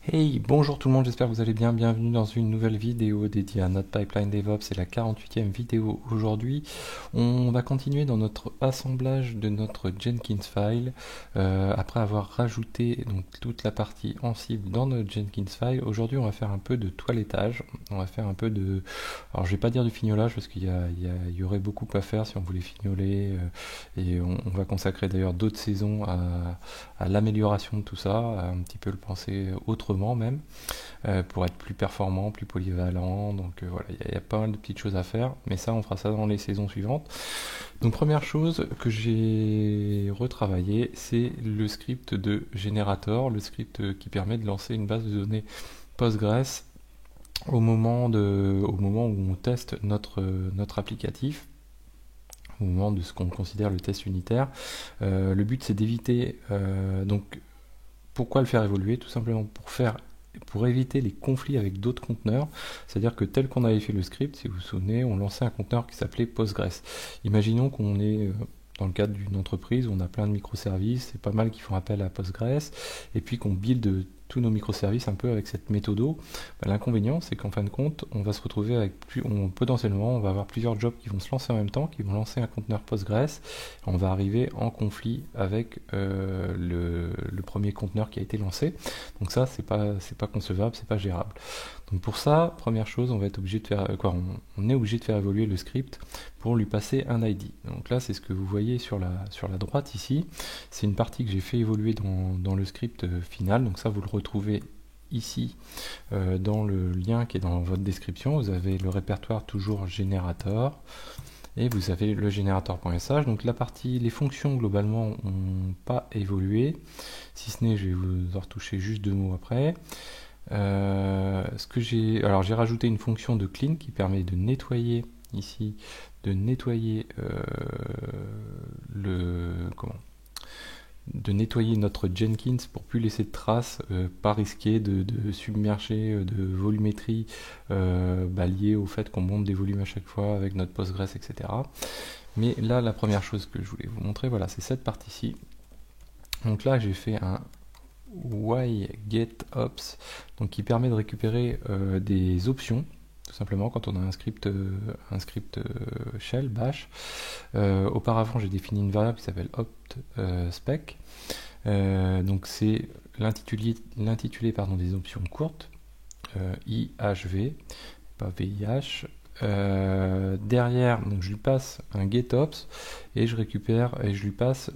Hey, bonjour tout le monde, j'espère que vous allez bien. Bienvenue dans une nouvelle vidéo dédiée à notre pipeline DevOps. C'est la 48e vidéo aujourd'hui. On va continuer dans notre assemblage de notre Jenkins file. Après avoir rajouté donc toute la partie Ansible dans notre Jenkins file, aujourd'hui on va faire un peu de toilettage. On va faire un peu de... Alors je vais pas dire du fignolage parce qu'il y aurait beaucoup à faire si on voulait fignoler. Et on va consacrer d'ailleurs d'autres saisons à l'amélioration de tout ça, à un petit peu le penser autrement même, pour être plus performant, plus polyvalent. Donc voilà, il y a pas mal de petites choses à faire, mais ça, on fera ça dans les saisons suivantes. Donc première chose que j'ai retravaillé, c'est le script de générateur, le script qui permet de lancer une base de données Postgres au moment où on teste notre applicatif, au moment de ce qu'on considère le test unitaire. Le but c'est d'éviter donc pourquoi le faire évoluer? Tout simplement pour éviter les conflits avec d'autres conteneurs. C'est-à-dire que tel qu'on avait fait le script, si vous vous souvenez, on lançait un conteneur qui s'appelait Postgres. Imaginons qu'on est dans le cadre d'une entreprise où on a plein de microservices, c'est pas mal qui font appel à Postgres, et puis qu'on build tous nos microservices un peu avec cette méthode. L'inconvénient, c'est qu'en fin de compte, on va se retrouver avec potentiellement, on va avoir plusieurs jobs qui vont se lancer en même temps, qui vont lancer un conteneur Postgres. On va arriver en conflit avec le premier conteneur qui a été lancé. Donc ça, c'est pas concevable, c'est pas gérable. Donc pour ça, première chose, on va être obligé de faire on est obligé de faire évoluer le script pour lui passer un ID. Donc là, c'est ce que vous voyez sur la droite ici. C'est une partie que j'ai fait évoluer dans le script final. Donc ça, vous le retrouvez ici dans le lien qui est dans votre description. Vous avez le répertoire toujours générateur et vous avez le générateur.sh. Donc la partie, les fonctions globalement n'ont pas évolué, si ce n'est, je vais vous en retoucher juste deux mots après. Alors j'ai rajouté une fonction de clean qui permet de nettoyer ici, de nettoyer de nettoyer notre Jenkins pour plus laisser de traces, pas risquer de submerger de volumétrie liée au fait qu'on monte des volumes à chaque fois avec notre Postgres, etc. Mais là, la première chose que je voulais vous montrer, voilà, c'est cette partie-ci. Donc là, j'ai fait un why-get-ops, donc qui permet de récupérer des options, tout simplement quand on a un script shell, bash. Auparavant, j'ai défini une variable qui s'appelle opt-spec. Donc c'est l'intitulé des options courtes, IHV, pas VIH. Derrière, donc je lui passe un getOps et je lui passe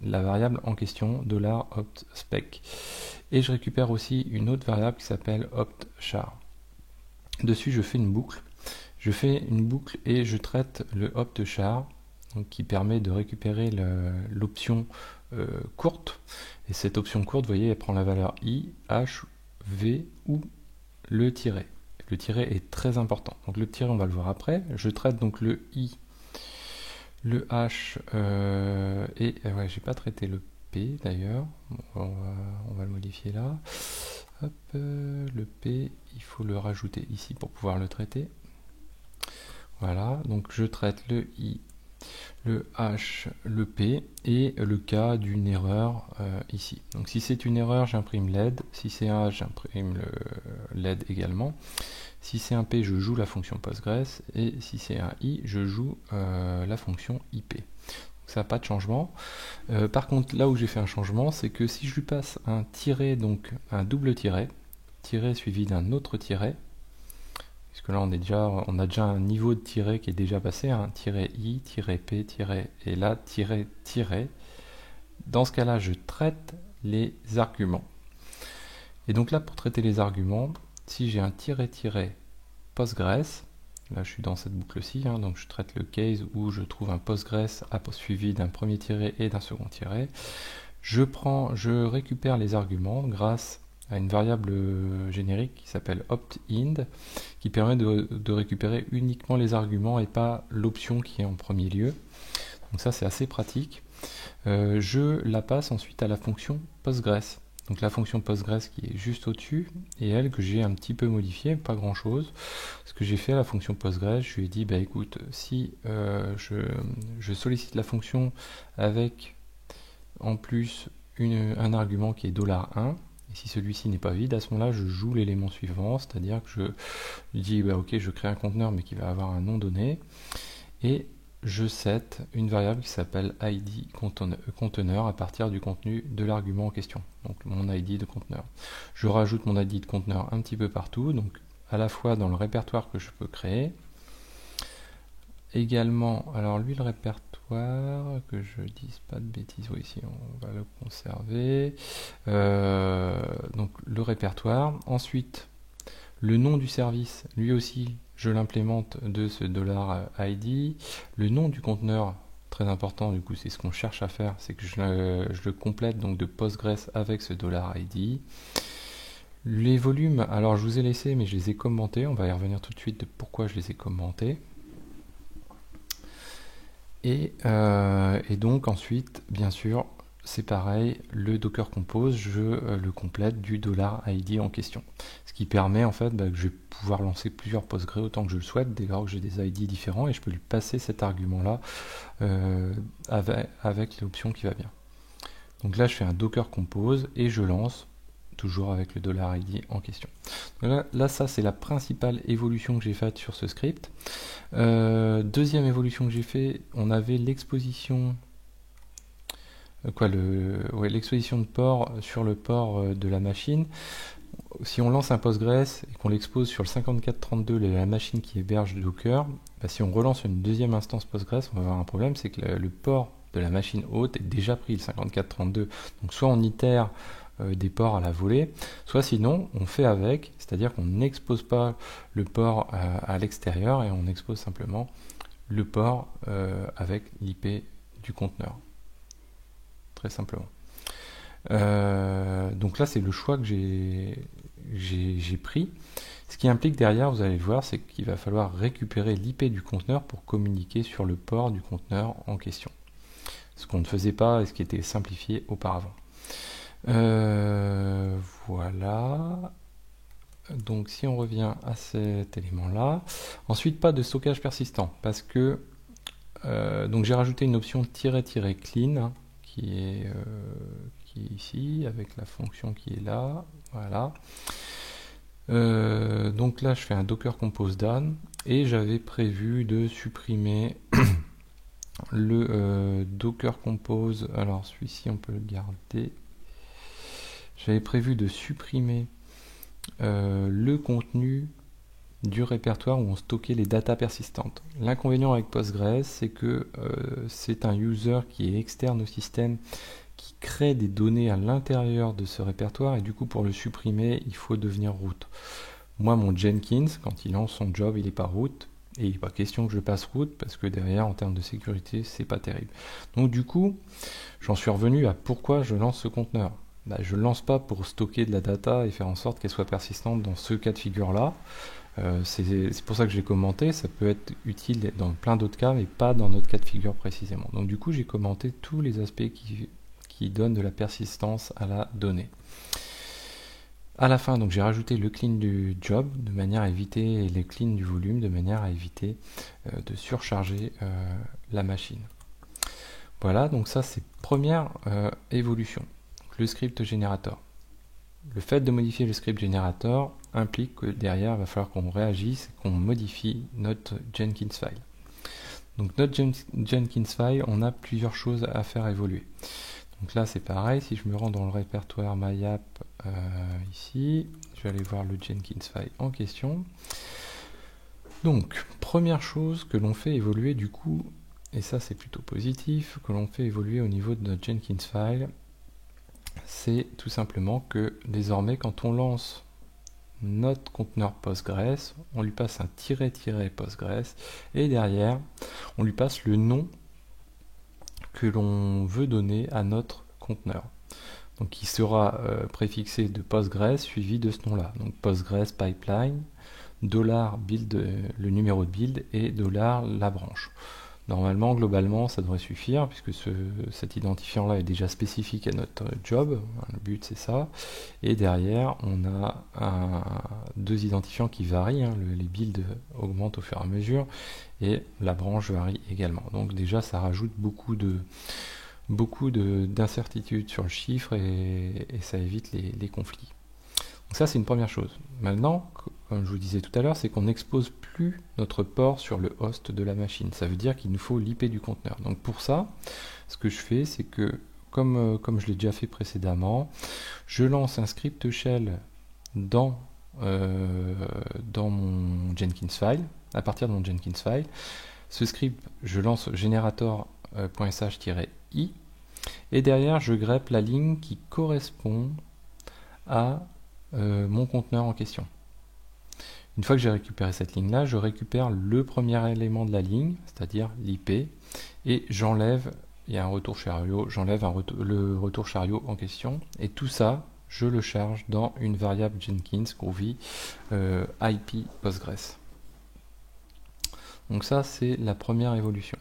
la variable en question $opt_spec, et je récupère aussi une autre variable qui s'appelle opt_char. Dessus, je fais une boucle. Et je traite le opt_char, donc qui permet de récupérer l'option courte. Et cette option courte, vous voyez, elle prend la valeur I, H, V ou le tiret. Le tiret est très important. Donc le tiret, on va le voir après. Je traite donc le I, le H ouais, j'ai pas traité le P d'ailleurs. On va le modifier là. Hop, le P, il faut le rajouter ici pour pouvoir le traiter. Voilà, donc je traite le I, le H, le P et le cas d'une erreur ici. Donc si c'est une erreur, j'imprime LED. Si c'est un H, j'imprime le LED également. Si c'est un P, je joue la fonction Postgres. Et si c'est un I, je joue la fonction IP. Donc ça n'a pas de changement. Par contre, là où j'ai fait un changement, c'est que si je lui passe un tiret, donc un double tiret, tiret suivi d'un autre tiret, puisque là on a déjà un niveau de tiret qui est déjà passé, un tiret I, tiret P, tiret, et là tiret, tiret. Dans ce cas-là, je traite les arguments. Et donc là, pour traiter les arguments, si j'ai un tiret Postgres, là je suis dans cette boucle-ci, donc je traite le case où je trouve un Postgres suivi d'un premier tiret et d'un second tiret. Je récupère les arguments grâce à une variable générique qui s'appelle opt_ind, qui permet de récupérer uniquement les arguments et pas l'option qui est en premier lieu. Donc ça, c'est assez pratique. Je la passe ensuite à la fonction Postgres. Donc la fonction Postgres qui est juste au-dessus, et elle que j'ai un petit peu modifiée, pas grand-chose. Ce que j'ai fait à la fonction Postgres, je lui ai dit, bah écoute, si je sollicite la fonction avec en plus un argument qui est $1, et si celui-ci n'est pas vide, à ce moment-là, je joue l'élément suivant, c'est-à-dire que je dis, bah, ok, je crée un conteneur, mais qui va avoir un nom donné, et je set une variable qui s'appelle ID conteneur à partir du contenu de l'argument en question, donc mon ID de conteneur. Je rajoute mon ID de conteneur un petit peu partout, donc à la fois dans le répertoire que je peux créer, également, alors lui le répertoire, que je dise pas de bêtises, oui ici on va le conserver, donc le répertoire, ensuite le nom du service, lui aussi je l'implémente de ce $id, le nom du conteneur, très important du coup c'est ce qu'on cherche à faire, c'est que je le complète donc de Postgres avec ce $id. Les volumes, alors je vous ai laissé mais je les ai commentés, on va y revenir tout de suite de pourquoi je les ai commentés. Et donc ensuite, bien sûr, c'est pareil, le Docker Compose, je le complète du $id en question. Ce qui permet en fait que je vais pouvoir lancer plusieurs Postgres autant que je le souhaite, dès lors que j'ai des ID différents, et je peux lui passer cet argument-là avec l'option qui va bien. Donc là, je fais un Docker Compose et je lance, toujours avec le $id en question. Là, ça c'est la principale évolution que j'ai faite sur ce script. Deuxième évolution que j'ai fait, on avait l'exposition l'exposition de port sur le port de la machine. Si on lance un Postgres et qu'on l'expose sur le 5432, la machine qui héberge Docker, si on relance une deuxième instance Postgres, on va avoir un problème, c'est que le port de la machine hôte est déjà pris, le 5432. Donc soit on itère des ports à la volée, soit sinon on fait avec, c'est-à-dire qu'on n'expose pas le port à l'extérieur et on expose simplement le port avec l'IP du conteneur, très simplement. Donc là c'est le choix que j'ai pris. Ce qui implique derrière, vous allez le voir, c'est qu'il va falloir récupérer l'IP du conteneur pour communiquer sur le port du conteneur en question, ce qu'on ne faisait pas et ce qui était simplifié auparavant. Voilà. Donc si on revient à cet élément là, ensuite pas de stockage persistant parce que donc j'ai rajouté une option "-clean" qui est ici avec la fonction qui est là, voilà. Donc là je fais un Docker Compose down et j'avais prévu de supprimer le Docker Compose, alors celui-ci on peut le garder. J'avais prévu de supprimer le contenu du répertoire où on stockait les datas persistantes. L'inconvénient avec Postgres, c'est que c'est un user qui est externe au système, qui crée des données à l'intérieur de ce répertoire, et du coup pour le supprimer, il faut devenir root. Moi, mon Jenkins, quand il lance son job, il n'est pas root, et il n'est pas question que je passe root, parce que derrière, en termes de sécurité, c'est pas terrible. Donc du coup, j'en suis revenu à pourquoi je lance ce conteneur. Je ne lance pas pour stocker de la data et faire en sorte qu'elle soit persistante dans ce cas de figure-là. C'est pour ça que j'ai commenté, ça peut être utile dans plein d'autres cas, mais pas dans notre cas de figure précisément. Donc du coup, j'ai commenté tous les aspects qui donnent de la persistance à la donnée. À la fin, donc j'ai rajouté le clean du job de manière à éviter, et le clean du volume de manière à éviter de surcharger la machine. Voilà, donc ça c'est première évolution. Le script générateur. Le fait de modifier le script générateur implique que derrière, il va falloir qu'on réagisse et qu'on modifie notre Jenkins file. Donc notre Jenkins file, on a plusieurs choses à faire évoluer. Donc là c'est pareil, si je me rends dans le répertoire MyApp ici, je vais aller voir le Jenkins file en question. Donc première chose que l'on fait évoluer du coup, et ça c'est plutôt positif, que l'on fait évoluer au niveau de notre Jenkins file, c'est tout simplement que désormais quand on lance notre conteneur Postgres, on lui passe un -- Postgres et derrière on lui passe le nom que l'on veut donner à notre conteneur. Donc il sera préfixé de Postgres suivi de ce nom-là. Donc Postgres pipeline, $build, le numéro de build et $la branche. Normalement, globalement, ça devrait suffire puisque cet identifiant-là est déjà spécifique à notre job. Le but, c'est ça. Et derrière, on a deux identifiants qui varient. Les builds augmentent au fur et à mesure et la branche varie également. Donc déjà, ça rajoute beaucoup de beaucoup d'incertitudes sur le chiffre et ça évite les conflits. Donc ça, c'est une première chose. Maintenant, comme je vous disais tout à l'heure, c'est qu'on n'expose plus notre port sur le host de la machine. Ça veut dire qu'il nous faut l'IP du conteneur. Donc pour ça, ce que je fais, c'est que, comme je l'ai déjà fait précédemment, je lance un script shell dans mon Jenkins file, à partir de mon Jenkins file. Ce script, je lance generator.sh-i et derrière, je grep la ligne qui correspond à mon conteneur en question. Une fois que j'ai récupéré cette ligne-là, je récupère le premier élément de la ligne, c'est-à-dire l'IP, et j'enlève, il y a un retour chariot, j'enlève le retour chariot en question, et tout ça, je le charge dans une variable Jenkins Groovy IP Postgres. Donc ça, c'est la première évolution.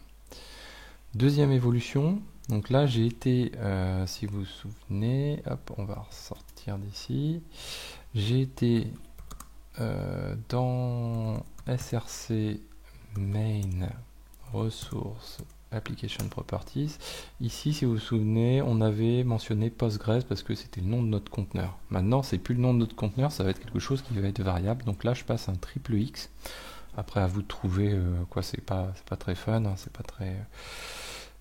Deuxième évolution, donc là j'ai été, si vous vous souvenez, hop, on va ressortir d'ici, j'ai été dans src main ressources application properties. Ici, si vous vous souvenez, on avait mentionné Postgres parce que c'était le nom de notre conteneur. Maintenant, c'est plus le nom de notre conteneur, ça va être quelque chose qui va être variable. Donc là, je passe un triple X. Après, à vous de trouver quoi, c'est pas très fun, hein, c'est pas très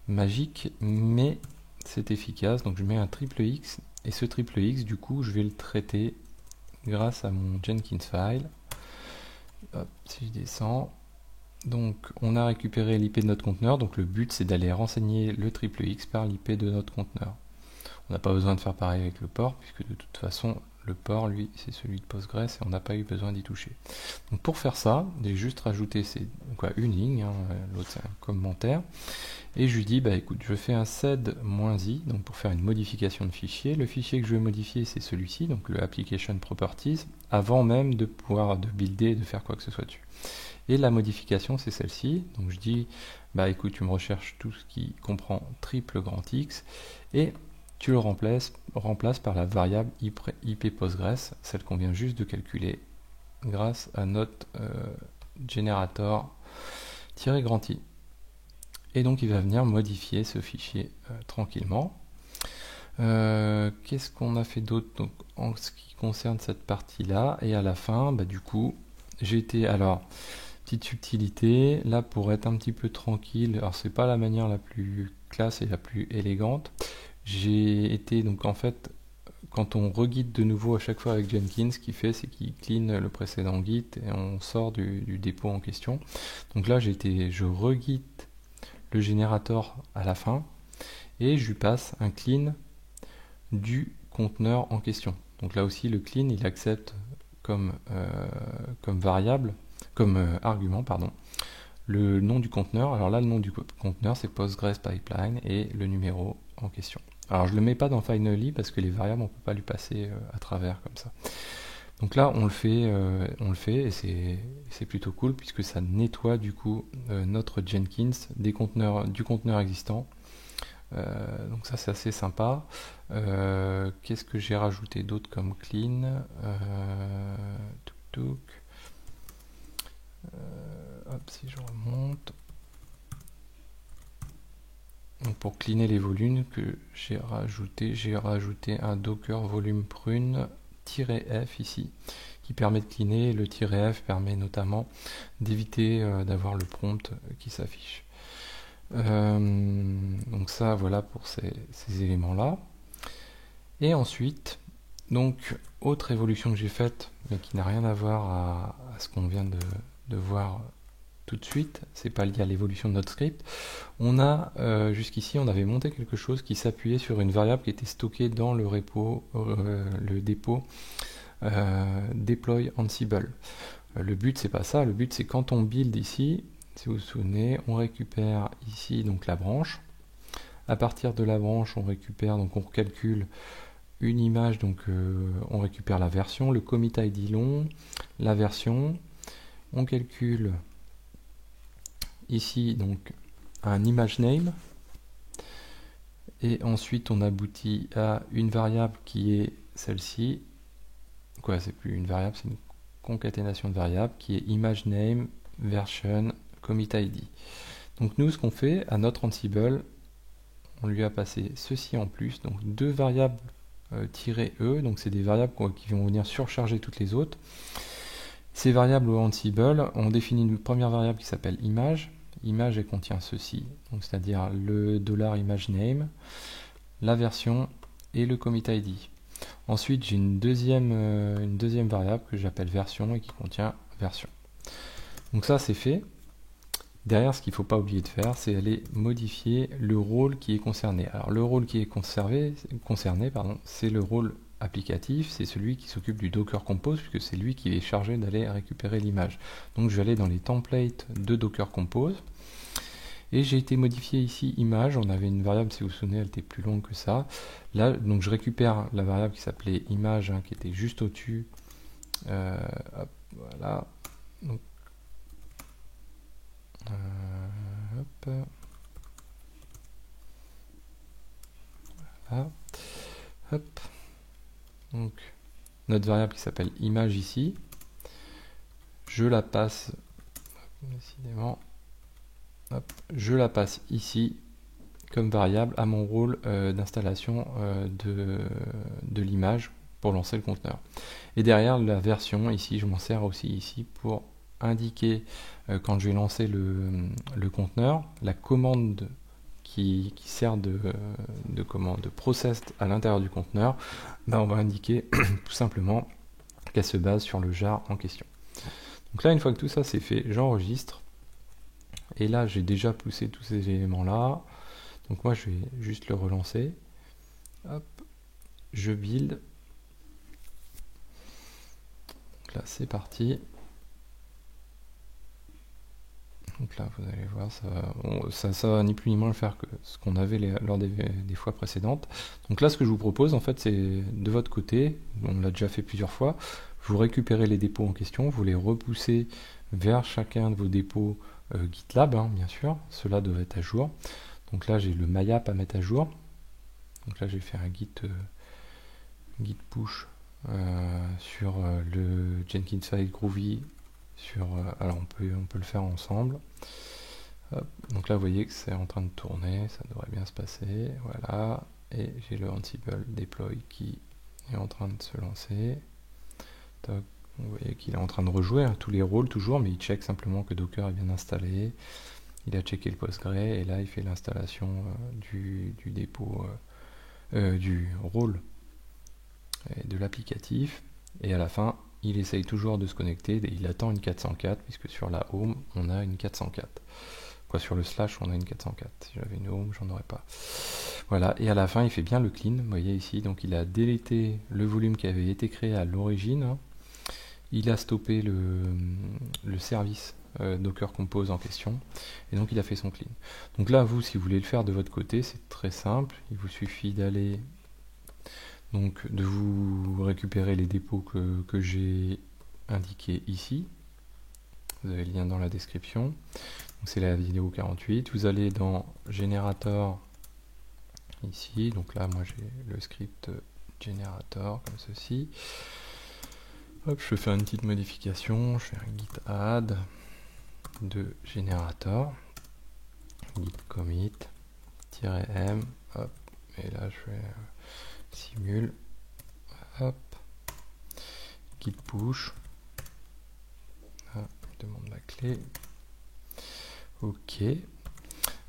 magique, mais c'est efficace. Donc je mets un triple X et ce triple X, du coup, je vais le traiter grâce à mon Jenkins file. Hop, si je descends, donc on a récupéré l'IP de notre conteneur. Donc le but, c'est d'aller renseigner le triple X par l'IP de notre conteneur. On n'a pas besoin de faire pareil avec le port, puisque de toute façon, le port, lui, c'est celui de Postgres et on n'a pas eu besoin d'y toucher. Donc pour faire ça, j'ai juste rajouté une ligne, hein, l'autre c'est un commentaire, et je lui dis, bah écoute, je fais un sed-i, donc pour faire une modification de fichier. Le fichier que je vais modifier, c'est celui-ci, donc le application properties, avant même de pouvoir builder, de faire quoi que ce soit dessus. Et la modification, c'est celle-ci. Donc je dis, bah écoute, tu me recherches tout ce qui comprend triple grand X, et tu le remplaces par la variable IP Postgres, celle qu'on vient juste de calculer grâce à notre generator-grand I. Et donc il va venir modifier ce fichier tranquillement. Qu'est-ce qu'on a fait d'autre en ce qui concerne cette partie-là? Et à la fin, bah, du coup, j'ai été... Alors, petite subtilité, là pour être un petit peu tranquille, alors c'est pas la manière la plus classe et la plus élégante, j'ai été donc en fait, quand on reguide de nouveau à chaque fois avec Jenkins, ce qu'il fait, c'est qu'il clean le précédent git et on sort du dépôt en question. Donc là, je reguide le générateur à la fin et je lui passe un clean du conteneur en question. Donc là aussi, le clean, il accepte comme variable, comme argument, pardon, le nom du conteneur. Alors là, le nom du conteneur, c'est Postgres Pipeline et le numéro en question. Alors je ne le mets pas dans finally parce que les variables, on ne peut pas lui passer à travers comme ça. Donc là, on le fait et c'est plutôt cool puisque ça nettoie du coup notre Jenkins du conteneur existant. Donc ça, c'est assez sympa. Qu'est-ce que j'ai rajouté d'autre comme clean? Hop, si je remonte. Donc pour cleaner les volumes que j'ai rajouté un docker volume prune-f ici qui permet de cleaner. Le -f permet notamment d'éviter d'avoir le prompt qui s'affiche. Donc ça, voilà pour ces éléments là. Et ensuite, donc autre évolution que j'ai faite mais qui n'a rien à voir à ce qu'on vient de voir tout de suite, c'est pas lié à l'évolution de notre script. On a jusqu'ici, on avait monté quelque chose qui s'appuyait sur une variable qui était stockée dans le repo, le dépôt deploy Ansible. Le but, c'est pas ça. Le but, c'est quand on build ici, si vous vous souvenez, on récupère ici donc la branche. À partir de la branche, on récupère, donc on calcule une image, donc on récupère la version, le commit ID long, la version, on calcule ici donc un image name et ensuite on aboutit à une variable qui est celle-ci. Quoi, c'est plus une variable, c'est une concaténation de variables qui est image name version commit ID. Donc nous, ce qu'on fait à notre Ansible, on lui a passé ceci en plus, donc deux variables -e, donc c'est des variables qui vont venir surcharger toutes les autres. Ces variables au Ansible, on définit une première variable qui s'appelle image. Image, elle contient ceci, donc c'est-à-dire le $ImageName, la version et le commit ID. Ensuite, j'ai une deuxième variable que j'appelle version et qui contient version. Donc ça, c'est fait. Derrière, ce qu'il ne faut pas oublier de faire, c'est aller modifier le rôle qui est concerné. Alors, le rôle qui est concerné, c'est le rôle applicatif, c'est celui qui s'occupe du Docker Compose, puisque c'est lui qui est chargé d'aller récupérer l'image. Donc, je vais aller dans les templates de Docker Compose. Et j'ai été modifié ici image, on avait une variable, si vous vous souvenez, elle était plus longue que ça. Là, donc je récupère la variable qui s'appelait image, qui était juste au-dessus. Hop, voilà. Donc, hop. Voilà. Hop. Donc, notre variable qui s'appelle image ici. Je la passe, décidément, hop, je la passe ici comme variable à mon rôle d'installation de l'image pour lancer le conteneur. Et derrière la version, ici, je m'en sers aussi ici pour indiquer quand je vais lancer le conteneur, la commande qui sert de process à l'intérieur du conteneur, ben on va indiquer tout simplement qu'elle se base sur le jar en question. Donc là, une fois que tout ça c'est fait, j'enregistre. Et là, j'ai déjà poussé tous ces éléments-là. Donc moi, je vais juste le relancer. Hop, je build. Donc là, c'est parti. Donc là, vous allez voir, ça va ni plus ni moins le faire que ce qu'on avait lors des fois précédentes. Donc là, ce que je vous propose, en fait, c'est de votre côté, on l'a déjà fait plusieurs fois, vous récupérez les dépôts en question, vous les repoussez vers chacun de vos dépôts GitLab, bien sûr, cela doit être à jour. Donc là, j'ai le MyApp à mettre à jour. Donc là, j'ai fait un git push sur le Jenkins file Groovy. Alors on peut le faire ensemble. Hop, donc là, vous voyez que c'est en train de tourner, ça devrait bien se passer. Voilà, et j'ai le Ansible deploy qui est en train de se lancer. Toc. Vous voyez qu'il est en train de rejouer tous les rôles toujours, mais il check simplement que Docker est bien installé. Il a checké le Postgre et là il fait l'installation du dépôt, du rôle et de l'applicatif. Et à la fin, il essaye toujours de se connecter et il attend une 404 puisque sur la home on a une 404. Quoi, sur le slash on a une 404. Si j'avais une home, j'en aurais pas. Voilà, et à la fin il fait bien le clean, vous voyez ici. Donc il a délété le volume qui avait été créé à l'origine. Il a stoppé le service Docker Compose en question, et donc il a fait son clean. Donc là, vous, si vous voulez le faire de votre côté, c'est très simple. Il vous suffit d'aller, donc de vous récupérer les dépôts que j'ai indiqués ici. Vous avez le lien dans la description. Donc c'est la vidéo 48. Vous allez dans Generator ici. Donc là, moi j'ai le script Generator comme ceci. Hop, je fais une petite modification, je fais un git add de générateur, git commit, -m, hop, et là je fais simule, hop, git push, je demande la clé, ok,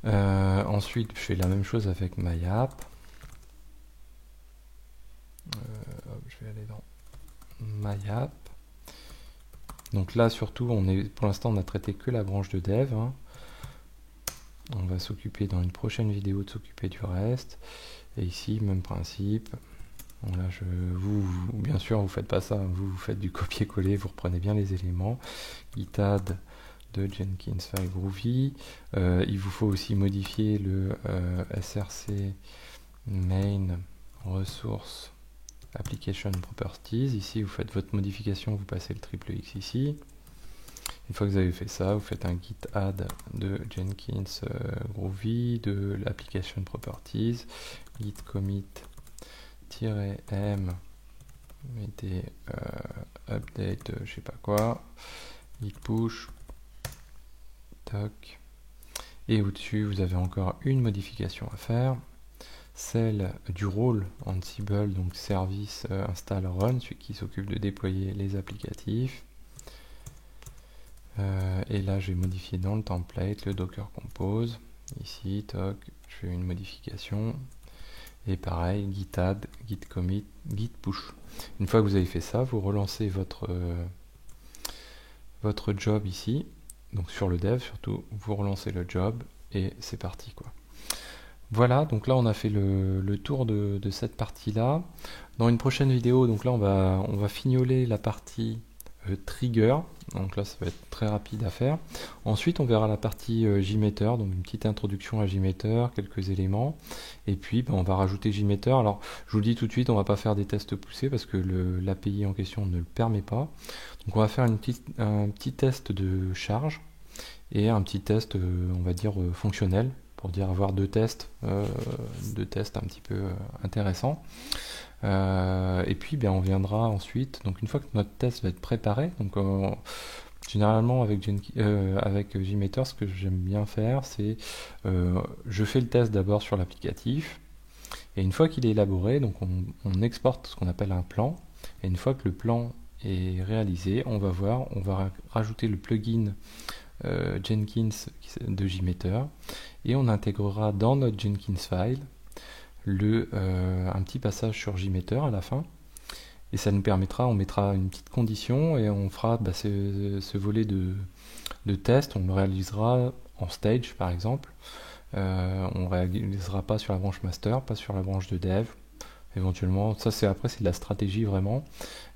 ensuite je fais la même chose avec MyApp, je vais aller dans MyApp. Donc là surtout pour l'instant on a traité que la branche de dev. On va s'occuper dans une prochaine vidéo de s'occuper du reste. Et ici même principe. Bon, là bien sûr vous faites pas ça, vous faites du copier-coller, vous reprenez bien les éléments. Git add de Jenkins file Groovy. Il vous faut aussi modifier le src main ressource Application Properties. Ici, vous faites votre modification, vous passez le $X ici. Une fois que vous avez fait ça, vous faites un git add de Jenkins Groovy, de l'Application Properties, git commit -m, mettez update, je sais pas quoi, git push, toc, et au-dessus, vous avez encore une modification à faire. celle du rôle Ansible, donc service install run, celui qui s'occupe de déployer les applicatifs. Et là, j'ai modifié dans le template le Docker Compose. Ici, toc, je fais une modification. Et pareil, git add, git commit, git push. Une fois que vous avez fait ça, vous relancez votre job ici. Donc sur le dev surtout, vous relancez le job et c'est parti quoi. Voilà, donc là on a fait le tour de cette partie-là. Dans une prochaine vidéo, donc là on va fignoler la partie trigger. Donc là ça va être très rapide à faire. Ensuite on verra la partie JMeter, donc une petite introduction à JMeter, quelques éléments. Et puis on va rajouter JMeter. Alors je vous le dis tout de suite, on va pas faire des tests poussés parce que l'API en question ne le permet pas. Donc on va faire un petit test de charge et un petit test, on va dire, fonctionnel, pour dire avoir deux tests un petit peu intéressants. Et puis on viendra ensuite, donc une fois que notre test va être préparé, donc généralement avec JMeter, ce que j'aime bien faire, c'est je fais le test d'abord sur l'applicatif, et une fois qu'il est élaboré, donc on exporte ce qu'on appelle un plan, et une fois que le plan est réalisé, on va rajouter le plugin Jenkins de JMeter, et on intégrera dans notre Jenkins file un petit passage sur JMeter à la fin, et ça nous permettra, on mettra une petite condition et on fera ce volet de test, on le réalisera en stage par exemple. On ne réalisera pas sur la branche master, pas sur la branche de dev. Éventuellement, ça après c'est de la stratégie vraiment,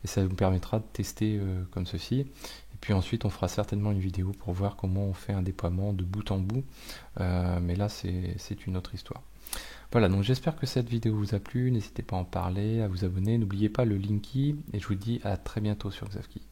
et ça nous permettra de tester comme ceci. Et puis ensuite on fera certainement une vidéo pour voir comment on fait un déploiement de bout en bout, mais là c'est une autre histoire. Voilà, donc j'espère que cette vidéo vous a plu, n'hésitez pas à en parler, à vous abonner, n'oubliez pas le Linky, et je vous dis à très bientôt sur Xavki.